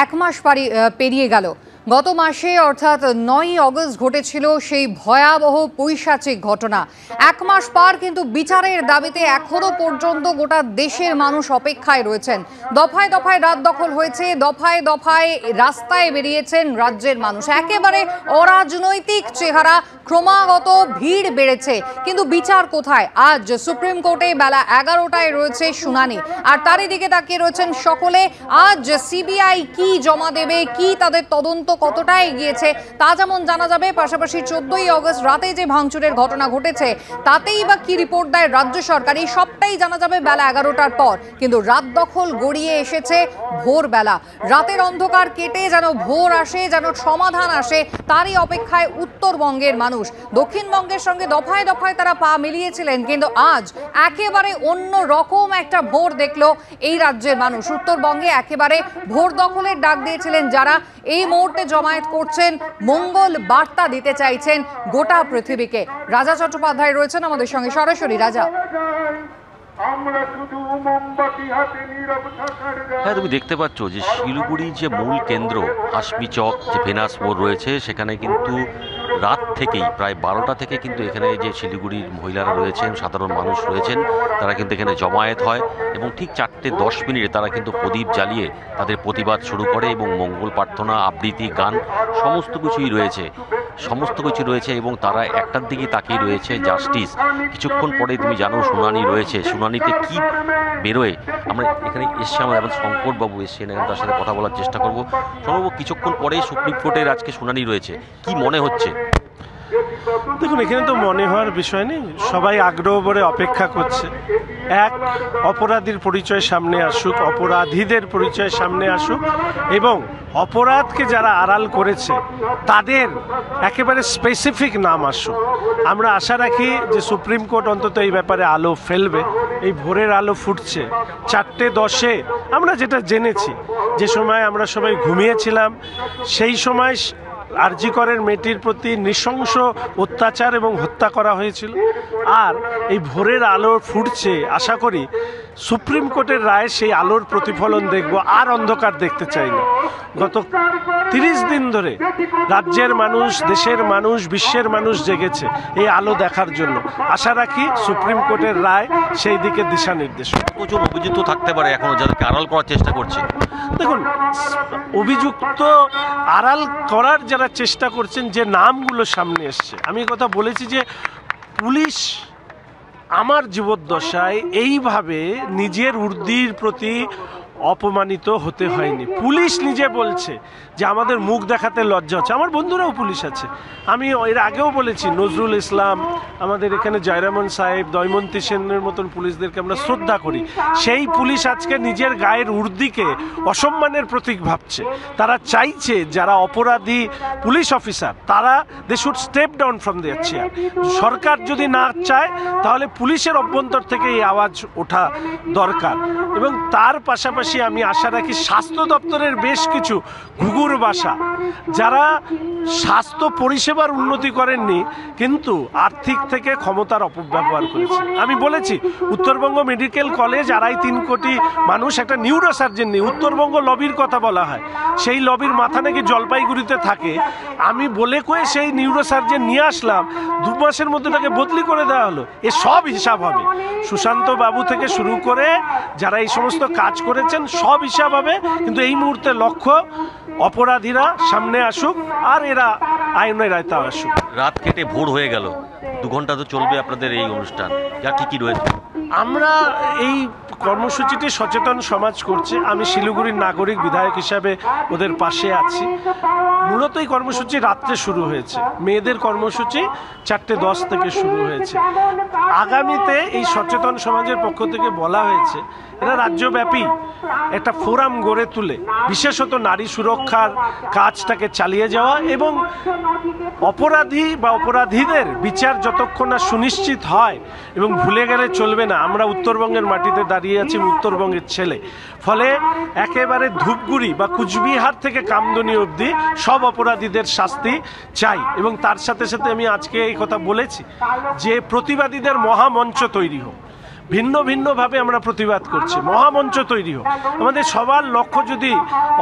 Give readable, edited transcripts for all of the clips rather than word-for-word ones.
এক মাস পেরিয়ে গেল। গত মাসে অর্থাৎ ৯ অগস্ট ঘটেছিল সেই ভয়াবহ পৈশাচিক ঘটনা। এক মাস পার কিন্তু বিচারের দাবিতে এখনো পর্যন্ত গোটা দেশের মানুষ অপেক্ষায় রয়েছেন। দফায় দফায় রাত দখল হয়েছে, দফায় দফায় রাস্তায় বেরিয়েছেন রাজ্যের মানুষ। একেবারে অরাজনৈতিক চেহারা, ক্রমাগত ভিড় বেড়েছে, কিন্তু বিচার কোথায়? আজ সুপ্রিম কোর্টে বেলা ১১টায় রয়েছে শুনানি, আর তারই দিকে তাকিয়ে রয়েছেন সকলে। আজ সিবিআই কি জমা দেবে, কি তাদের তদন্ত কতটা এগিয়েছে তা যেমন জানা যাবে, পাশাপাশি ১৪ই অগস্ট রাতে যে ভাঙচুরের ঘটনা ঘটেছে তাতেই বা কি রিপোর্ট দেয় রাজ্য সরকার, এই সবটাই জানা যাবে বেলা ১১টার পর। কিন্তু রাত দখল গড়িয়ে এসেছে ভোরবেলা। রাতের অন্ধকার কেটে যেন ভোর আসে, যেন সমাধান আসে, তারই অপেক্ষায় উত্তরবঙ্গের মানুষ। দক্ষিণবঙ্গের সঙ্গে দফায় দফায় তারা পা মিলিয়েছিলেন, কিন্তু আজ একেবারে অন্য রকম একটা ভোর দেখলো এই রাজ্যের মানুষ। উত্তরবঙ্গে একেবারে ভোর দখলের ডাক দিয়েছিলেন যারা, এই মুহূর্তে জমায়েত করছেন, মঙ্গল বার্তা দিতে চাইছেন গোটা পৃথিবীকে। রাজা চট্টোপাধ্যায় রয়েছেন আমাদের সঙ্গে সরাসরি। রাজা, হ্যাঁ, তুমি দেখতে পাচ্ছ যে শিলিগুড়ির যে মূল কেন্দ্র হাসমি চক, যে ভেনাস মোড় রয়েছে, সেখানে কিন্তু রাত থেকেই প্রায় ১২টা থেকে কিন্তু এখানে যে শিলিগুড়ির মহিলারা রয়েছেন, সাধারণ মানুষ রয়েছেন, তারা কিন্তু এখানে জমায়েত হয় এবং ঠিক ৪:১০ তারা কিন্তু প্রদীপ জ্বালিয়ে তাদের প্রতিবাদ শুরু করে এবং মঙ্গল প্রার্থনা, আবৃত্তি, গান সমস্ত কিছুই রয়েছে এবং তারা একটার দিকে তাকিয়ে রয়েছে জাস্টিস। কিছুক্ষণ পরে তুমি জানো শুনানি রয়েছে, শুনানিতে কি বেরোয়। আমরা এখানে এসছি, আমরা এখন শঙ্করবাবু এসছেন, তার সাথে কথা বলার চেষ্টা করবো। শঙ্করবাবু, কিছুক্ষণ পরে সুপ্রিম কোর্টের আজকে শুনানি রয়েছে, কি মনে হচ্ছে? দেখুন, এখানে তো মনে হওয়ার বিষয় নেই, সবাই আগ্রহ ভরে অপেক্ষা করছে। এক, অপরাধীর পরিচয় সামনে আসুক, অপরাধীদের পরিচয় সামনে আসুক এবং অপরাধকে যারা আড়াল করেছে তাদের একেবারে স্পেসিফিক নাম আসুক। আমরা আশা রাখি যে সুপ্রিম কোর্ট অন্তত এই ব্যাপারে আলো ফেলবে। এই ভোরের আলো ফুটছে ৪:১০। আমরা যেটা জেনেছি, যে সময় আমরা সবাই ঘুমিয়েছিলাম, সেই সময় আরজি করের মেয়েটির প্রতি নৃশংস অত্যাচার এবং হত্যা করা হয়েছিল। আর এই ভোরের আলো ফুটছে, আশা করি সুপ্রিম কোর্টের রায় সেই আলোর প্রতিফলন দেখব, আর অন্ধকার দেখতে চাই না। গত ৩০ দিন ধরে রাজ্যের মানুষ, দেশের মানুষ, বিশ্বের মানুষ জেগেছে এই আলো দেখার জন্য। আশা রাখি সুপ্রিম কোর্টের রায় সেই দিকে দিশা নির্দেশ। প্রচুর অভিযুক্ত থাকতে পারে এখনো, যাদেরকে আড়াল করার চেষ্টা করছে। দেখুন, অভিযুক্ত আড়াল করার যারা চেষ্টা করছেন, যে নামগুলো সামনে এসছে, আমি কথা বলেছি যে পুলিশ আমার জীবদ্দশায় এইভাবে নিজের ঊর্ধ্বের প্রতি অপমানিত হতে হয়নি। পুলিশ নিজে বলছে যে আমাদের মুখ দেখাতে লজ্জা হচ্ছে। আমার বন্ধুরাও পুলিশ আছে, আমি এর আগেও বলেছি, নজরুল ইসলাম, আমাদের এখানে জয়রামন সাহেব, দয়মন্তী সেনের মতন পুলিশদেরকে আমরা শ্রদ্ধা করি। সেই পুলিশ আজকে নিজের গায়ের উর্দিকে অসম্মানের প্রতীক ভাবছে। তারা চাইছে যারা অপরাধী পুলিশ অফিসার, তারা they should step down from their chair. সরকার যদি না চায় তাহলে পুলিশের অভ্যন্তর থেকে এই আওয়াজ ওঠা দরকার। এবং তার পাশাপাশি আমি আশা রাখি স্বাস্থ্য দপ্তরের বেশ কিছু ঘুঘুর বাসা, যারা স্বাস্থ্য পরিষেবার উন্নতি করেননি কিন্তু আর্থিক থেকে ক্ষমতার অপব্যবহার করেছে। আমি বলেছি, উত্তরবঙ্গ মেডিকেল কলেজ ২.৫-৩ কোটি মানুষ, একটা নিউরোসার্জন নেই। উত্তরবঙ্গ লবির কথা বলা হয়, সেই লবির মাথা নাকি জলপাইগুড়িতে থাকে। আমি বলে কয়ে সেই নিউরোসার্জন নিয়ে আসলাম, ২ মাসের মধ্যে তাকে বদলি করে দেওয়া হলো। এ সব হিসাব হবে, সুশান্ত বাবু থেকে শুরু করে যারা এই সমস্ত কাজ করেছেন সব হিসাব হবে। কিন্তু এই মুহূর্তে লক্ষ্য অপরাধীরা সামনে আসুক আর এরা আইনের আয়তা আসুক। রাত কেটে ভোর হয়ে গেল, ২ ঘন্টা তো চলবে আপনাদের এই অনুষ্ঠান, যা ঠিকই রয়েছে। আমরা এই কর্মসূচিটি সচেতন সমাজ করছে, আমি শিলিগুড়ির নাগরিক বিধায়ক হিসাবে ওদের পাশে আছি। মূলত এই কর্মসূচি রাত্রে শুরু হয়েছে, মেয়েদের কর্মসূচি ৪:১০ থেকে শুরু হয়েছে। আগামীতে এই সচেতন সমাজের পক্ষ থেকে বলা হয়েছে এরা রাজ্যব্যাপী একটা ফোরাম গড়ে তুলে বিশেষত নারী সুরক্ষার কাজটাকে চালিয়ে যাওয়া এবং অপরাধী বা অপরাধীদের বিচার যতক্ষণ না সুনিশ্চিত হয়, এবং ভুলে গেলে চলবে না আমরা উত্তরবঙ্গের মাটিতে দাঁড়িয়ে আছি, উত্তরবঙ্গের ছেলে। ফলে একেবারে ধূপগুড়ি বা কুচবিহার থেকে কামদুনি অবধি সব অপরাধীদের শাস্তি চাই। এবং তার সাথে সাথে আমি আজকে এই কথা বলেছি যে প্রতিবাদীদের মহামঞ্চ তৈরি হোক। ভিন্ন ভিন্নভাবে আমরা প্রতিবাদ করছি, মহামঞ্চ তৈরি হোক। আমাদের সবার লক্ষ্য যদি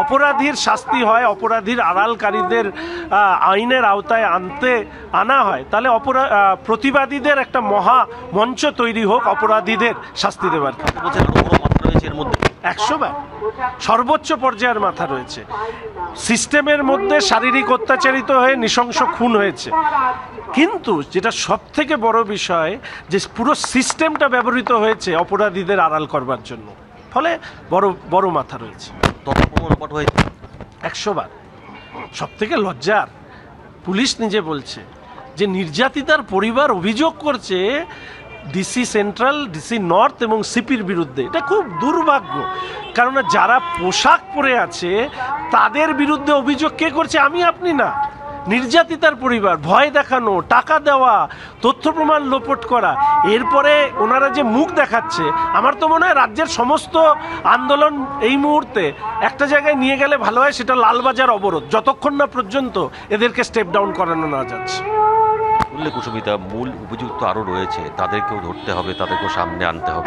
অপরাধীর শাস্তি হয়, অপরাধীর আড়ালকারীদের আইনের আওতায় আনা হয়, তাহলে প্রতিবাদীদের একটা মহা মঞ্চ তৈরি হোক অপরাধীদের শাস্তি দেওয়ার। এর মধ্যে 100 বার সর্বোচ্চ পর্যায়ের মাথা রয়েছে। সিস্টেমের মধ্যে শারীরিক অত্যাচারিত হয়ে নৃশংস খুন হয়েছে, কিন্তু যেটা সব থেকে বড় বিষয় যে পুরো সিস্টেমটা ব্যবহৃত হয়েছে অপরাধীদের আড়াল করবার জন্য, ফলে বড় বড় মাথা রয়েছে। 100 বার। সব থেকে লজ্জার, পুলিশ নিজে বলছে যে নির্যাতিতার পরিবার অভিযোগ করছে ডিসি সেন্ট্রাল, ডিসি নর্থ এবং সিপির বিরুদ্ধে। এটা খুব দুর্ভাগ্য, কারণ যারা পোশাক পরে আছে তাদের বিরুদ্ধে অভিযোগ কে করছে? আমি আপনি না, নির্যাতিতার পরিবার। ভয় দেখানো, টাকা দেওয়া, তথ্য প্রমাণ লোপাট করা, এরপরে ওনারা যে মুখ দেখাচ্ছে, আমার তো মনে হয় রাজ্যের সমস্ত আন্দোলন এই মুহূর্তে একটা জায়গায় নিয়ে গেলে ভালো হয়, সেটা লালবাজার অবরোধ, যতক্ষণ না পর্যন্ত এদেরকে স্টেপ ডাউন করানো না যাচ্ছে। কুসুমিতা, মূল অভিযুক্ত আরও রয়েছে, তাদেরকেও ধরতে হবে, তাদেরকেও সামনে আনতে হবে।